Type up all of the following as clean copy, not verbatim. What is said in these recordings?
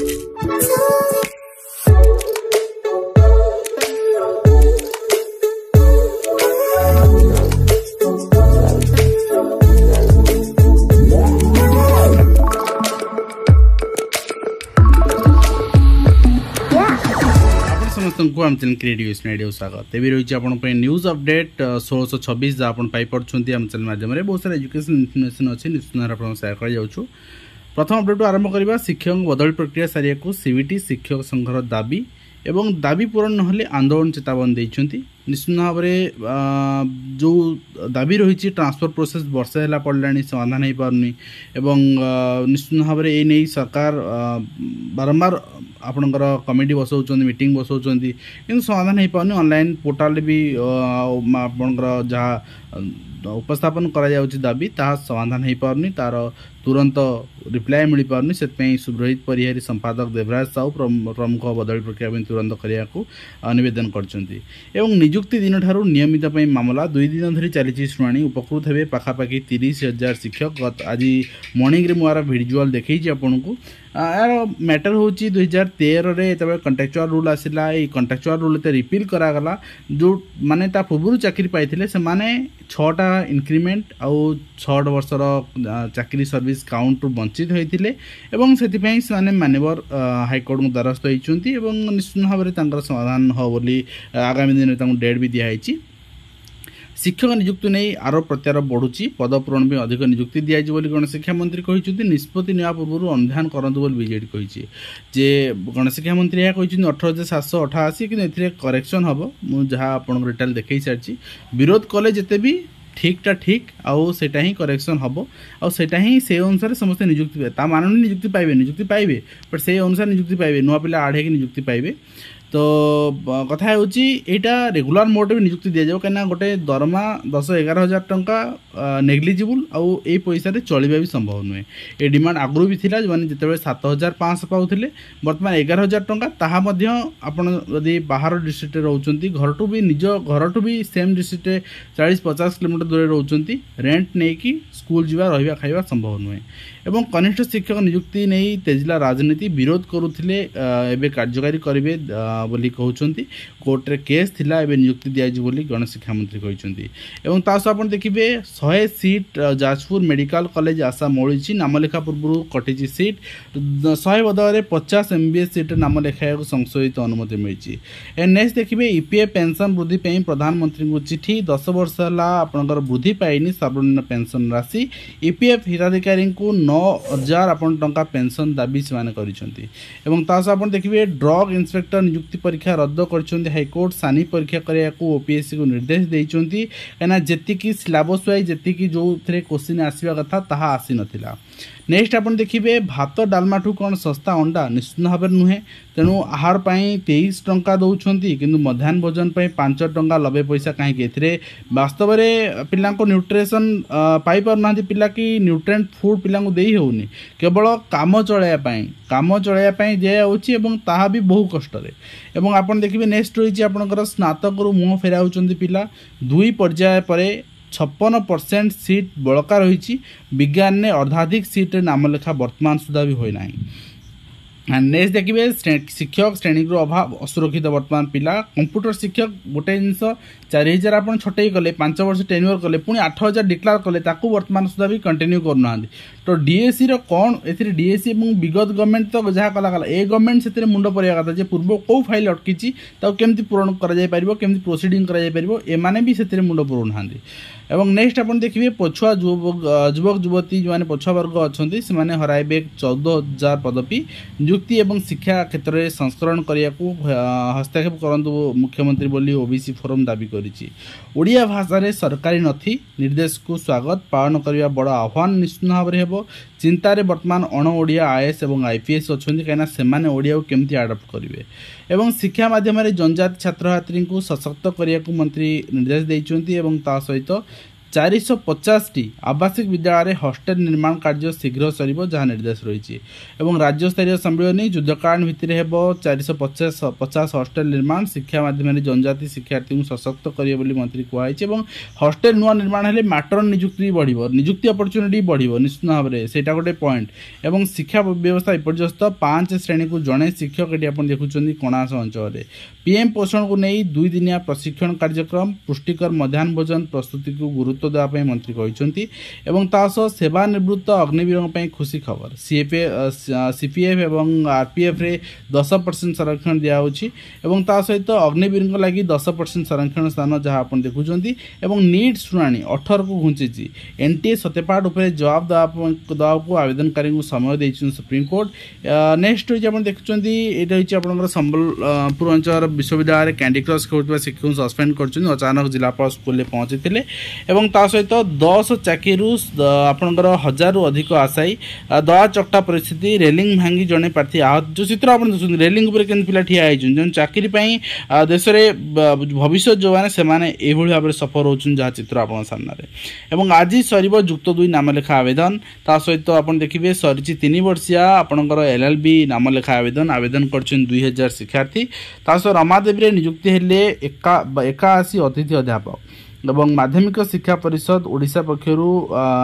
समस्त आम channel creative स्वागत तेज रही आप न्यूज अपडेट 1626 जहाँ आप पाइपी आम चैनल मध्यम बहुत सारा एजुकेशन इनफर्मेशन अच्छी निश्चित भाव आप सेयार कर प्रथम अपडेट आरंभ करवा शिक्षक बदली प्रक्रिया सारिया को सीबीटी शिक्षक संघर दाबी एवं दाबी पूरण नहले आंदोलन चेतावनी देइछन्ति निश्चित भाव में जो दाबी रही ट्रांसफर प्रोसेस वर्षे है पड़लानी समाधान हो पारनी एवं निश्चित भाव में ये सरकार बारंबार आपणकर कमिटी बसौं मीटिंग बसौं कि समाधान हो पारनी ऑनलाइन पोर्टाल भी आपणकर जहाँ उपस्थापन करा दाबी ता समाधान हो पारनी तार तुरंत रिप्लाय मिल पारनी से सुब्रहित परिहारी संपादक देवराज साहू प्रमुख बदली प्रक्रिया तुरंत करने को निवेदन करछन्ति एवं नियुक्ति दिन ठारू नियमित मामला 2 दिन धरी चली शुणाणी उपकृत हे पाखापाखि 30,000 शिक्षक आज मॉर्निंग रे मुआर भिजुआल देखी आपन को यार मैटर हूँ 2013 रे तबे कंट्राक्चुअल रूल आसिला ये कंट्राक्चुअल रूल ते रिपील करागला जो माने ता पूर्व चाकरी पाइथिले से माने 6टा इंक्रीमेंट आउ 6 वर्षर चाकरी सर्विस काउंट वंचित होइथिले एवं सेतिपई से माननीय हाईकोर्ट को द्वारस्थ होइचुंती एवं निश्चित भाव में तांकर समाधान हो बोली आगामी दिन में डेट भी दिखाई शिक्षक नियुक्ति नहीं आरोप प्रत्यारोप बढ़ुची पदपूरण भी अधिक नियुक्ति दिजाई बोली गणशिक्षा मंत्री कहते निष्पत्ति नेवा पूर्व अनुधान करंतु बोली बीजेडी कही जे गणशिक्षा मंत्री यह कहते 18,788 कि करेक्शन हम मुझे आपको रिटेल देखई सारी विरोध कले जिते भी ठीकटा ठीक आउ सेटा ही करेक्शन हम आउटा ही से अनुसार समस्त नियुक्ति ता मान नियुक्ति पाइबे बट से अनुसार नियुक्ति पाइबे नुआ पिला आड़ होगी नियुक्ति पाइबे तो कथा होटा रेगुलर मोड भी नियुक्ति दि जाए कहीं गोटे दरमा 10-11 हज़ार टंका नेग्लिजिबल आउ ए पैसा चलवा भी संभव नुहे ये डिमांड आगु भी था जो जिते 7,500 पाते बर्तमान 11,000 टंका ताहा आपड़ी बाहर डिस्ट्रिक्ट रोचे घर टू भी निज घर टू भी सेम डिस्ट्रिक्ट 40-50 किलोमीटर दूर रोचे रेंट नहीं कि स्कूल जावा रहा खाଇବା संभव नुहे एवं कनिष्ठ शिक्षक नियुक्ति नहीं तेजिला राजनीति विरोध करुले एवं कार्यकारी करेंगे बोली कहते कोर्ट रे केस थिला एवं नियुक्ति दिया बोली गणशिक्षा मंत्री कहते एवं तास आप देखिए 100 सीट जाजपुर मेडिकल कॉलेज आशा मौली नामलेखा पूर्व कटि सीट 100 बदल 50 MBS सीट नाम लेखा संशोधित अनुमति मिली नेक्स्ट देखिए ईपीएफ पेंशन वृद्धि प्रधानमंत्री को चिठी 10 वर्ष है आपंकर वृद्धि पाइनी सर्वनिम्न पेंशन राशि ईपीएफ हिताधिकारी को 9,000 आपण टंका पेंशन दाबी से देखिए ड्रग इंस्पेक्टर नियुक्ति परीक्षा रद्द कर हाईकोर्ट सानी परीक्षा करने को ओपीएससी को निर्देश देती कहीं जी सिलेबस वाइज जी जो क्वेश्चन आसवा कथा ताहा आसी नथिला नेक्स्ट आप देखिए भात डालमा ठू कौन सस्ता अंडा निश्चित भाव में नुहे तेणु आहार पर 23 टंका दौरान कि मध्याह्न भोजन पर 5 टंका 90 पैसा कहीं वास्तव में पिला न्यूट्रिशन पाई पारना पिला कि न्यूट्रिएंट फूड पिला दे होनी केवल काम चलैया दिया ताहा भी बहु कष्ट एवं आप देखिए नेक्स्ट रही आपंकर स्नातक मुह फेरा पिला 2 पर्याय पर 56% सीट बड़का रही विज्ञान ने अर्धाधिक सीट नामलेखा वर्तमान सुधा भी होना नेक्स्ट देखिए शिक्षक श्रेणी अभाव असुरक्षित वर्तमान पिला कंप्यूटर शिक्षक गोटे जिनस 4,000 आप छटई कले 5 वर्ष टेन्योर कले पुणी 8,000 डिक्लेयर कले वर्तमान सुधा भी कंटिन्यू करना तो डीएससी कौन ए डीएससी विगत गवर्नमेंट तो जहाँ कला ए गवर्नमेंट से मुंड पड़ा कथा पूर्व कौ फाइल अटकी केमती पूरण करमती प्रोसीडिंग कर भी से मुंड पुराना एवं नेक्स्ट आप देखिए पछुआ युवक युवती जो मैंने पछुआ वर्ग अच्छा से हराइबे 14,000 पदवी नियुक्ति एवं शिक्षा क्षेत्र में संस्करण करने को हस्तक्षेप करंतु मुख्यमंत्री बोली ओबीसी फोरम दाबी करिछि ओडिया भाषा सरकारी नथी निर्देश को स्वागत पालन करने बड़ आह्वान निश्चित भाव में हो चिंतार बर्तमान अण ओडिया आईएएस और आईपीएस अच्छा कहीं से ओडिया को केमती आडप्ट करेंगे एवं शिक्षा माध्यम जनजाति छात्र छात्री को सशक्त करने को मंत्री निर्देश देते सहित 450 आवासिक विद्यालय हॉस्टेल निर्माण कार्य शीघ्र सर जहाँ निर्देश रही राज्य स्तरीय सम्मेलन युद्धकालीन भित्ति हेब 450 हॉस्टेल निर्माण शिक्षा माध्यम जनजाति शिक्षार्थी को सशक्त करिए बोली मंत्री कहुई हॉस्टेल नुआ निर्माण हेले मैटर निजुक्ति बढ़ निजुक्ति अपॉर्चुनिटी बढ़ निश्चित भाव में सेटा गोटे पॉइंट एवं शिक्षा व्यवस्था विपर्यस्त 5 श्रेणी को जड़े शिक्षक ये आप देखुं कणास अंचल पीएम पोषण को नहीं 2 दिनिया प्रशिक्षण कार्यक्रम पुष्टिकर मध्याह्न भोजन प्रस्तुति को गुरुत्व देवाई मंत्री कहते सेवानिवृत्त अग्निवीरों खुशी खबर सीपीएफ एवं आरपीएफ रे 10% संरक्षण दिया सहित अग्निवीर लगी 10% संरक्षण स्थान जहाँ आप देखुं नीट शुणाणी 18 को घुंची एनटीए सत्यपाठ उपर जवाब देवा को आवेदनकारी को समय देती सुप्रीमकोर्ट नेक्स्ट आप देखुं ये संबलपुर अंचल विश्वविद्यालय कैंडी क्रश खेलुवा शिक्षक सस्पेंड कर अचानक जिलापाल स्कूल पहुंची सहित 10 चाकरी आपंकर 1000 रु अधिक आशायी दया चकटा परिस्थिति रेलिंग भांगी जड़े प्रार्थी आहत जो चित्र आप देखते रेलिंग उपर पिला ठिया जो चाकरी देश में भविष्य जो मैंने ये भाव में सफर होती जहाँ चित्र आप सामने आज सर जुक्त 2 नामलेखा आवेदन ता सहित आप देखिए सरी 3 वर्षिया आपंकर एलएलबी नामलेखा आवेदन कर 2000 शिक्षार्थी रमादेवी नियुक्ति हेले 81 अतिथि अध्यापक एवं माध्यमिक शिक्षा परिषद ओडिशा पक्षर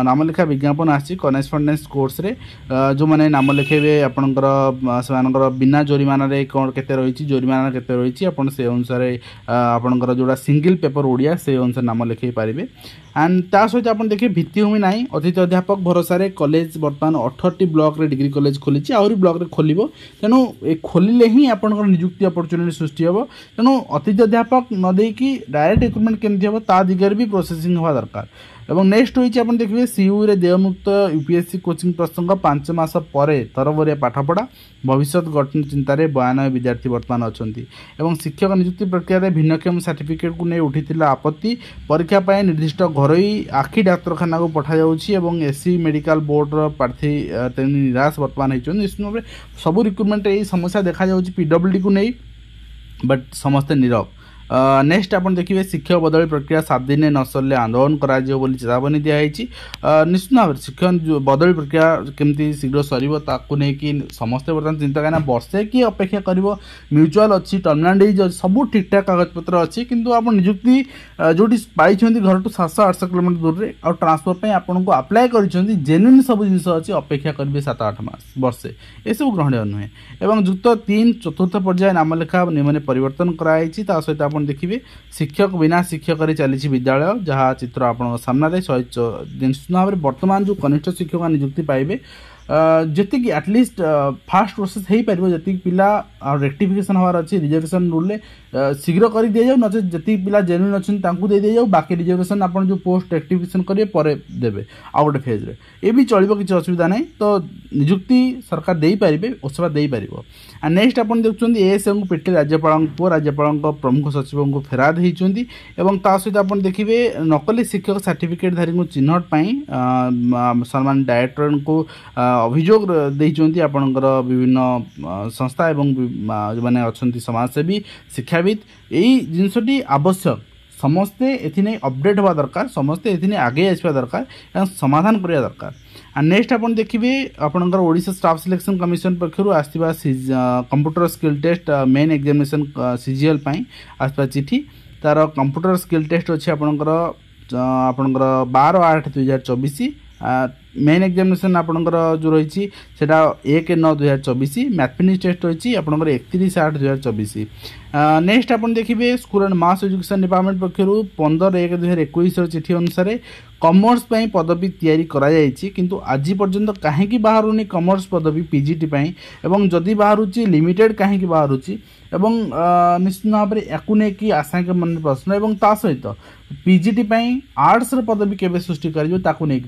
नामलेखा विज्ञापन आसी करेस्पंडेंस कोर्स रे जो मैंने नाम लिखेबे आपणकर बिना जोरिमाना रे कौन केते रही जोरिमाना केते रही आपन से अनुसार आपणकर जोड़ा सिंगल पेपर ओडिया से अनुसार नाम लिखे पारिबे एंड ता सहित आप देखिए भित्तिभूमि ना अतिथि अध्यापक भरोसा कॉलेज बर्तमान 18 ब्लॉक रे डिग्री कॉलेज खोली आहरी ब्लॉक रे खोल तेणु खोलिले ही आपंकर नियुक्ति अपॉर्चुनिटी सृष्टि हे तेणु अतिथि अध्यापक न देकी डायरेक्ट रिक्रुटमेंट केमती हे ता दिगरे भी प्रोसेसिंग हवा दरकार एवं नेक्स्ट होइछि आपण देखिए सीयू रे देयमुक्त यूपीएससी कोचिंग प्रसंग 5 मास परे तरबरिया पाठपढ़ा भविष्य गठन चिंतार 92 विद्यार्थी वर्तमान अच्छी एवं शिक्षक नियुक्ति प्रक्रिया रे भिन्नक्षम सर्टिफिकेट को नहीं उठीथिला आपत्ति परीक्षा पाए निर्दिष्ट घरोई आखि डाक्तरखाना को पठा जाउछि एवं एससी मेडिकल बोर्ड रो प्रार्थी निराश वर्तमान होइछन निश्चित भाव सब रिक्रुटमेंट ये समस्या देखा जाउछि पीडब्ल्यूडी को नहीं बट समस्ते नीरव नेक्स्ट आप देखिए शिक्षक बदली प्रक्रिया 7 दिन न सरले आंदोलन करा चेतावनी दिखाई निश्चित भाव में शिक्षक बदली प्रक्रिया केमती शीघ्र सर समस्ते बर्तमान चिंता कहीं वर्षे कि अपेक्षा कर म्यूचुआल अच्छी टर्मिनाल डीज सब ठीक ठाक कागजपत्र अच्छी किंतु आप नियुक्ति जो पाई घर टू 700-800 किलोमीटर दूर में और ट्रांसफर आपन को अप्लाई कर जेन्युइन सब जिन अच्छी अपेक्षा करेंगे 7-8 मास वर्षे ये सब ग्रहणीय नुहे एवं युक्त 3 चतुर्थ पर्याय नामलेखा नियम परिवर्तन कराई सहित आप देखिए शिक्षक बिना शिक्षक चली विद्यालय जहाँ चित्र आप सामने निश्चित भाव में बर्तमान जो कनिष्ठ शिक्षक नियुक्ति पाइबे जी एटलिस्ट फास्ट प्रोसेस हो पार जी पिला रेक्टिफिकेशन हमार अच्छी रिजर्वेशन रूल शीघ्र कर दि जाऊ नचे जी पिला जेन्युइन अच्छा दे दि जाऊ बाकी रिजर्वेशन आप जो पोस्ट रेक्टिफिकेशन करेंगे देवे आउ गोटे फेज्रे ये भी चलो किसी असुविधा ना तो नियुक्ति सरकार दे पारे सेवा दे पार आ नेक्स्ट आप देखुं एएसएम को पिटे राज्यपाल प्रमुख सचिव को फेराद होती सहित आप देखिए नकली शिक्षक सर्टिफिकेटधारी को चिन्हटपाई सम्मान डायरेक्टर को अभियोग देइचंती आपनकर विभिन्न संस्था एवं जो माने अछंती समाजसेवी शिक्षाविद यही जिनसटी आवश्यक समस्ते एथि अपडेट हवा दरकार समस्ते एथि आगे आसवा दरकार एवं समाधान करिया दरकार आ नेक्स्ट आप देखिए आपनकर ओडिशा स्टाफ सिलेक्शन कमिशन पक्षर आसवा computer skill test main examination CGL पाई आसवा चिठी तार कंप्यूटर स्किल टेस्ट अच्छी आपनकर 12/8/2024 मेन एग्जामिनेशन आपनकर जो रही 1/9/2024 मैथमेटिक्स टेस्ट रही आपनकर 31/8/2024 नेक्स्ट आप देखिए school and mass education department पक्षर 15/1/2021 चिठी अनुसार कॉमर्स पदवी तैयारी करा जायछि किंतु आज पर्यंत कहीं बाहरुनी कॉमर्स पदवी पीजीटी एवं जदि बाहरुची लिमिटेड कहीं बाहरुची एवं निश्चित भाव में या नहीं आशंका मन प्रश्न एवं ता सहित पीजीटी आर्ट्स पदवी केबे सृष्टि कर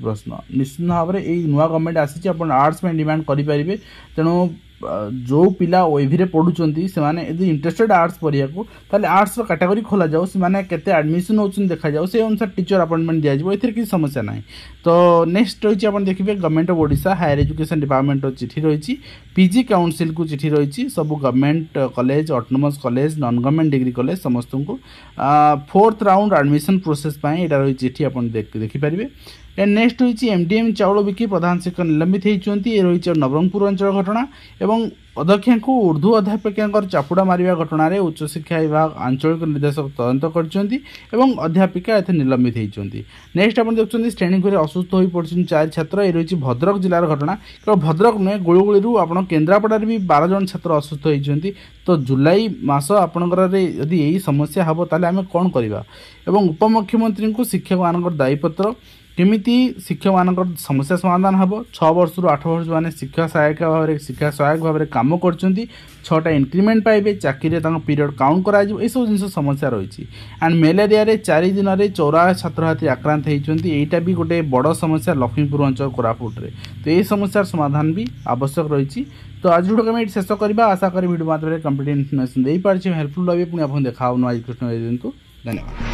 प्रश्न निश्चित भाव में यही नुआ गवर्नमेंट आसी आर्ट्स डिमांड करेंगे तेणु जो पिला ओइभी पढ़ुंट से यदि इंटरेस्टेड आर्ट्स पढ़िया ताले आर्ट्स कैटेगरी खोल जाऊ से केते एडमिशन होचन देखा जाऊ से अनुसार टीचर अपॉइंटमेंट दिया जाए एथि किसी समस्या ना। तो नेक्स्ट रही आप देखिए government of Odisha higher education department चिठी रही पीजी काउंसिल को चिठी रही सब government college autonomous college non government degree college समस्त को 4th राउंड एडमिशन प्रोसेस यहाँ रही चिठी आप देखिपारे। नेक्स्ट होती एमडीएम चाउल बिकी प्रधान शिक्षक निलंबित होती रही नवरंगपुर अंचल घटना एवं अध्यक्षा को उर्दू अध्यापिका चापुड़ा मारिया घटना उच्च शिक्षा विभाग आंचलिक निर्देशक तदंत कर अध्यापिका एथे निलंबित होती। नेक्स्ट आप देखते श्रेणीगृह असुस्थ हो पड़ते 4 छात्र ये रही भद्रक जिलार घटना केवल भद्रक नुहे गुड़गुड़ी आप केन्द्रापड़ा भी 12 जन छात्र असुस्थ होती। तो जुलाई मास आपणकर यदि यही समस्या हम ताले आम कौन करवा एवं उपमुख्यमंत्री को शिक्षक मान दायीपत्र केमिति शिक्षक मान समस्या समाधान हम 6 वर्ष रु 8 वर्ष जो शिक्षा सहायक भाव में कम कर 6टा इंक्रीमेंट पाइबे चाकरी पीरियड काउंट करा ये सब जिन समस्या रही। एंड मेलेरिया 4 दिन में 84 छात्र छात्री आक्रांत होती यहीटा भी गोटे बड़ समस्या लक्ष्मीपुर अंचल कोरापुट रे। तो यही समस्यार समाधान भी आवश्यक रही। तो आज वीडियो को शेष करवा आशा करी वीडियो माध्यम कंप्लीट इनफर्मेशन दे पारे हेल्पफुल लगे पुणी आप देखा आज कृष्ण धन्यवाद।